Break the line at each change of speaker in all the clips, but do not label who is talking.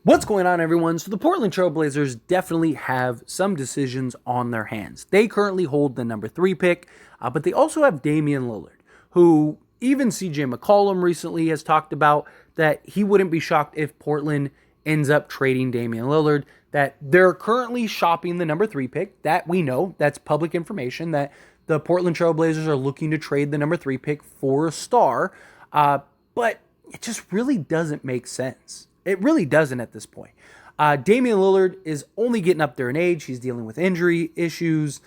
What's going on, everyone? So the Portland Trailblazers definitely have some decisions on their hands. They currently hold the number 3 pick, but they also have Damian Lillard, who even CJ McCollum recently has talked about that he wouldn't be shocked if Portland ends up trading Damian Lillard, that they're currently shopping the number 3 pick. That we know, that's public information, that the Portland Trailblazers are looking to trade the number 3 pick for a star, but it just really doesn't make sense. It really doesn't at this point. Damian Lillard is only getting up there in age. He's dealing with injury issues.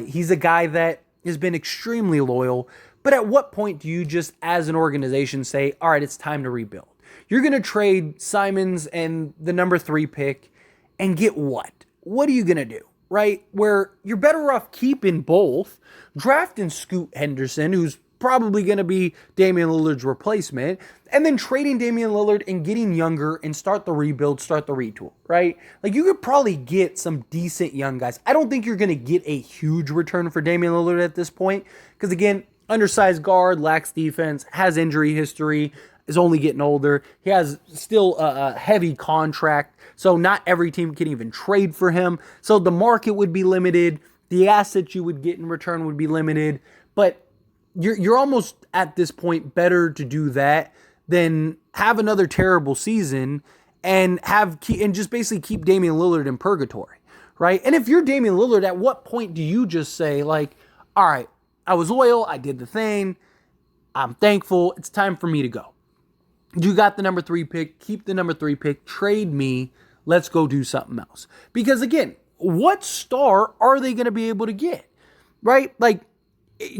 He's a guy that has been extremely loyal. But at what point do you just, as an organization, say, all right, it's time to rebuild? You're going to trade Simons and the number 3 pick and get what? What are you going to do, right? Where you're better off keeping both, drafting Scoot Henderson, who's probably going to be Damian Lillard's replacement, and then trading Damian Lillard and getting younger and start the rebuild, start the retool, right? Like, you could probably get some decent young guys. I don't think you're going to get a huge return for Damian Lillard at this point because, again, undersized guard, lacks defense, has injury history, is only getting older. He has still a heavy contract, so not every team can even trade for him. So the market would be limited. The assets you would get in return would be limited, but you're almost at this point better to do that than have another terrible season and just basically keep Damian Lillard in purgatory, right? And if you're Damian Lillard, at what point do you just say, like, all right, I was loyal, I did the thing, I'm thankful, it's time for me to go. You got the number 3 pick, keep the number 3 pick, trade me, let's go do something else. Because again, what star are they going to be able to get, right? Like,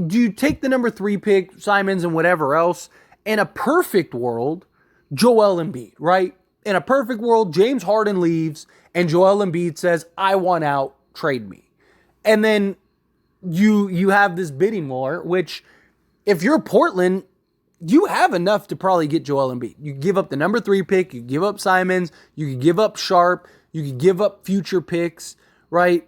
do you take the number 3 pick, Simons and whatever else? In a perfect world, Joel Embiid, right? In a perfect world, James Harden leaves and Joel Embiid says, I want out, trade me. And then you have this bidding war, which if you're Portland, you have enough to probably get Joel Embiid. You give up the number 3 pick, you give up Simons, you could give up Sharp, you could give up future picks, right?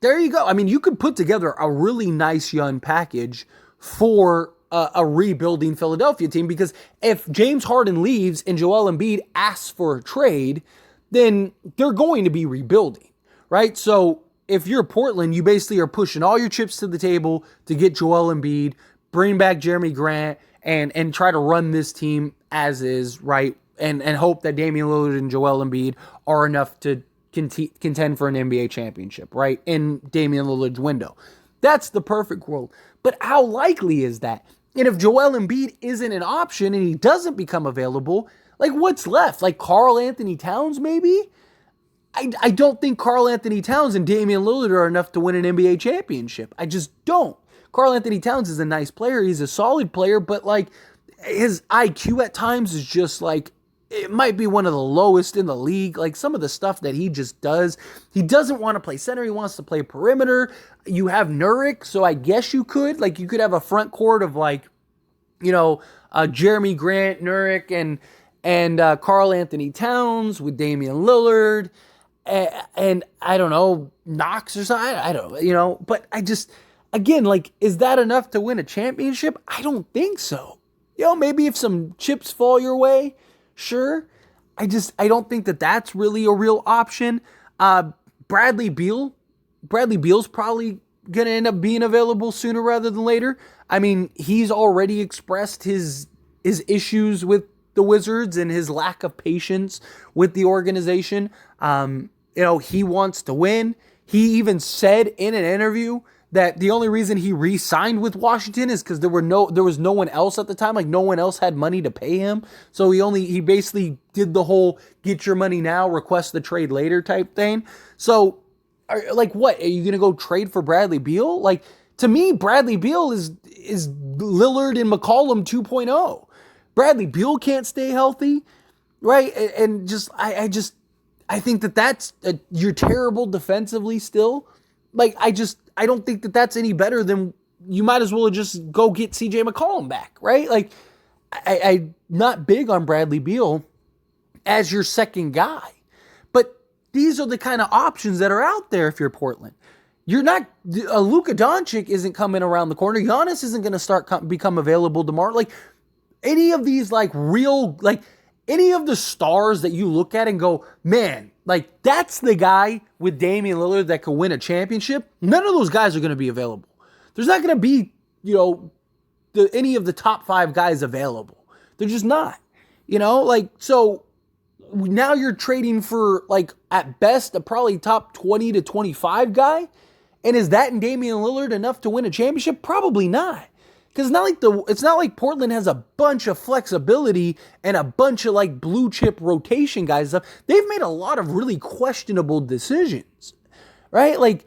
There you go. I mean, you could put together a really nice young package for a rebuilding Philadelphia team, because if James Harden leaves and Joel Embiid asks for a trade, then they're going to be rebuilding, right? So if you're Portland, you basically are pushing all your chips to the table to get Joel Embiid, bring back Jeremy Grant, and try to run this team as is, right? And hope that Damian Lillard and Joel Embiid are enough to contend for an NBA championship, right? In Damian Lillard's window. That's the perfect world. But how likely is that? And if Joel Embiid isn't an option and he doesn't become available, like, what's left? Like Karl Anthony Towns, maybe? I don't think Karl Anthony Towns and Damian Lillard are enough to win an NBA championship. I just don't. Karl Anthony Towns is a nice player. He's a solid player, but like, his IQ at times is just like, it might be one of the lowest in the league. Like, some of the stuff that he just does. He doesn't want to play center. He wants to play perimeter. You have Nurkic, so I guess you could have a front court of like, Jeremy Grant, Nurkic, and Karl Anthony Towns with Damian Lillard, and I don't know, Knox or something. I don't know, but I just, again, like, is that enough to win a championship? I don't think so. Maybe if some chips fall your way, sure. I don't think that that's really a real option. Bradley Beal's probably going to end up being available sooner rather than later. I mean, he's already expressed his issues with the Wizards and his lack of patience with the organization. He wants to win. He even said in an interview that the only reason he re-signed with Washington is because there was no one else at the time. Like, no one else had money to pay him. So he basically did the whole get your money now, request the trade later type thing. So, what? Are you going to go trade for Bradley Beal? Like, to me, Bradley Beal is Lillard and McCollum 2.0. Bradley Beal can't stay healthy, right? And I think that's you're terrible defensively still. Like, I don't think that that's any better than, you might as well just go get CJ McCollum back, right? Like, I'm not big on Bradley Beal as your second guy, but these are the kind of options that are out there if you're Portland. You're not, Luka Doncic isn't coming around the corner. Giannis isn't going to become available tomorrow. Like, any of these, like, real, like, any of the stars that you look at and go, man, like that's the guy with Damian Lillard that could win a championship, none of those guys are going to be available. There's not going to be, any of the top 5 guys available. They're just not, so now you're trading for, like, at best, a probably top 20 to 25 guy. And is that in Damian Lillard enough to win a championship? Probably not. Because it's not like Portland has a bunch of flexibility and a bunch of, like, blue chip rotation guys and stuff. They've made a lot of really questionable decisions, right? Like,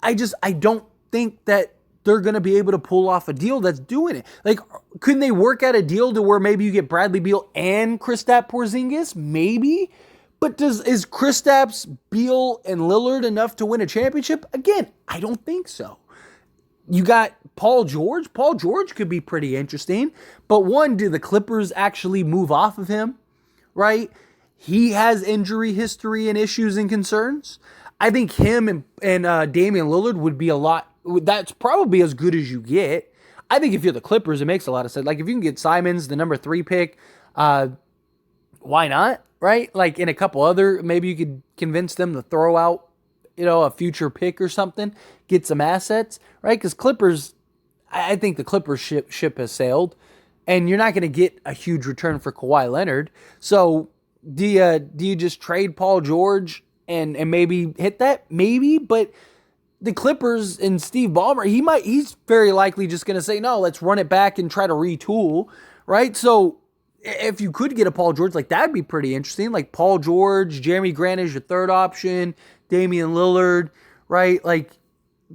I don't think that they're going to be able to pull off a deal that's doing it. Like, couldn't they work out a deal to where maybe you get Bradley Beal and Kristaps Porzingis? Maybe. But is Kristaps, Beal, and Lillard enough to win a championship? Again, I don't think so. You got Paul George. Paul George could be pretty interesting. But one, do the Clippers actually move off of him? Right? He has injury history and issues and concerns. I think him and Damian Lillard would be that's probably as good as you get. I think if you're the Clippers, it makes a lot of sense. Like, if you can get Simons, the number 3 pick, why not? Right? Like, in a couple other, maybe you could convince them to throw out, a future pick or something, get some assets, right? Because Clippers, I think the Clippers ship has sailed, and you're not going to get a huge return for Kawhi Leonard. So do you just trade Paul George and maybe hit that? Maybe, but the Clippers and Steve Ballmer, he's very likely just going to say, no, let's run it back and try to retool, right? So if you could get a Paul George, like, that'd be pretty interesting. Like, Paul George, Jeremy Grant is your third option, Damian Lillard, right? Like,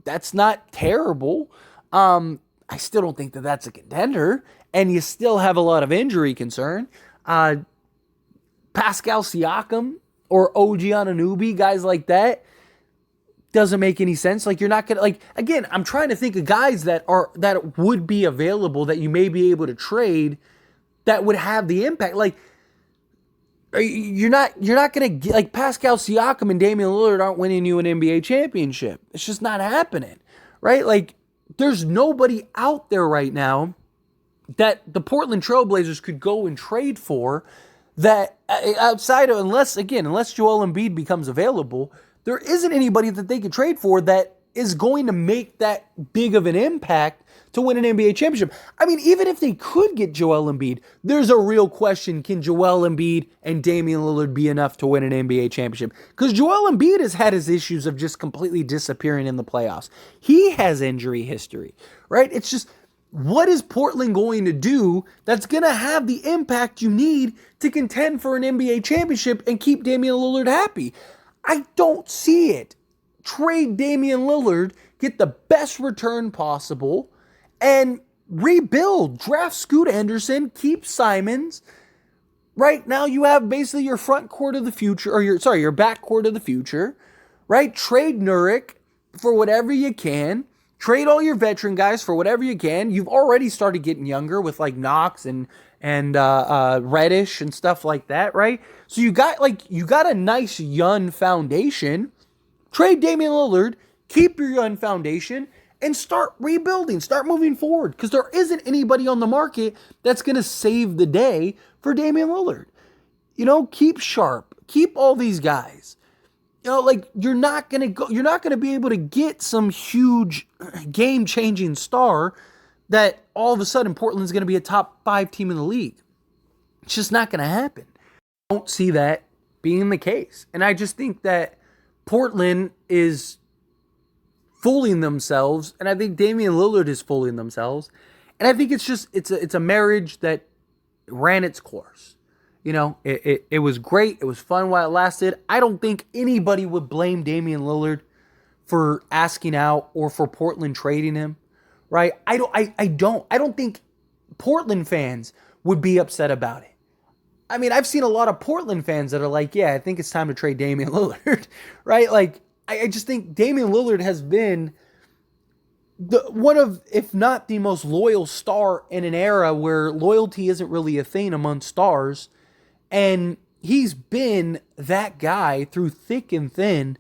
that's not terrible. I still don't think that that's a contender, and you still have a lot of injury concern. Pascal Siakam or OG Anunoby, guys like that, doesn't make any sense. Like, you're not going to, like, again, I'm trying to think of guys that would be available that you may be able to trade that would have the impact. Like, you're not going to get, like, Pascal Siakam and Damian Lillard aren't winning you an NBA championship. It's just not happening, right? Like, there's nobody out there right now that the Portland Trailblazers could go and trade for that outside of, unless Joel Embiid becomes available, there isn't anybody that they could trade for that is going to make that big of an impact to win an NBA championship. I mean, even if they could get Joel Embiid, there's a real question, can Joel Embiid and Damian Lillard be enough to win an NBA championship? Because Joel Embiid has had his issues of just completely disappearing in the playoffs. He has injury history, right? It's just, what is Portland going to do that's going to have the impact you need to contend for an NBA championship and keep Damian Lillard happy? I don't see it. Trade Damian Lillard, get the best return possible, and rebuild. Draft Scoot Henderson, keep Simons. Right now you have basically your front court of the future, or your back court of the future, right? Trade Nurkic for whatever you can. Trade all your veteran guys for whatever you can. You've already started getting younger with, like, Knox and Reddish and stuff like that, right? So you got a nice young foundation. Trade Damian Lillard, keep your young foundation, and start rebuilding, start moving forward, because there isn't anybody on the market that's going to save the day for Damian Lillard. Keep Sharp, keep all these guys. Like, you're not going to be able to get some huge game-changing star that all of a sudden Portland's going to be a top 5 team in the league. It's just not going to happen. I don't see that being the case. And I just think that Portland is fooling themselves, and I think Damian Lillard is fooling themselves. And I think it's a marriage that ran its course. It was great. It was fun while it lasted. I don't think anybody would blame Damian Lillard for asking out or for Portland trading him, right? I don't think Portland fans would be upset about it. I mean, I've seen a lot of Portland fans that are like, yeah, I think it's time to trade Damian Lillard, right? Like, I just think Damian Lillard has been one of, if not the most loyal star in an era where loyalty isn't really a thing among stars. And he's been that guy through thick and thin.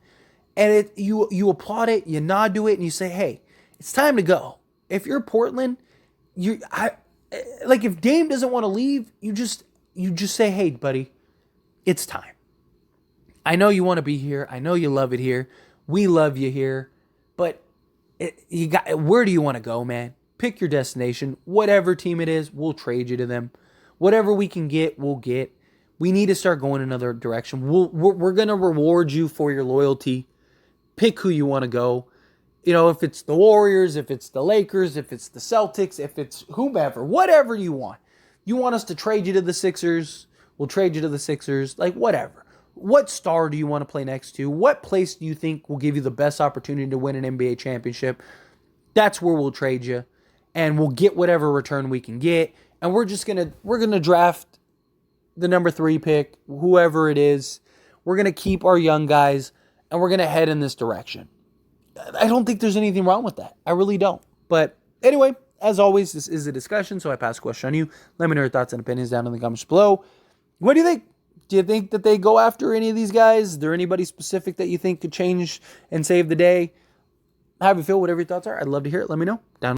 And you applaud it, you nod to it, and you say, hey, it's time to go. If you're Portland, if Dame doesn't want to leave, you just you just say, hey, buddy, it's time. I know you want to be here. I know you love it here. We love you here. But where do you want to go, man? Pick your destination. Whatever team it is, we'll trade you to them. Whatever we can get, we'll get. We need to start going another direction. We're going to reward you for your loyalty. Pick who you want to go. If it's the Warriors, if it's the Lakers, if it's the Celtics, if it's whomever, whatever you want. You want us to trade you to the Sixers? We'll trade you to the Sixers. Like, whatever. What star do you want to play next to? What place do you think will give you the best opportunity to win an NBA championship? That's where we'll trade you. And we'll get whatever return we can get. And we're gonna draft the number 3 pick, whoever it is. We're gonna keep our young guys, and we're gonna head in this direction. I don't think there's anything wrong with that. I really don't. But anyway, as always, this is a discussion, so I pass the question on you. Let me know your thoughts and opinions down in the comments below. What do you think? Do you think that they go after any of these guys? Is there anybody specific that you think could change and save the day? How do you feel? Whatever your thoughts are, I'd love to hear it. Let me know down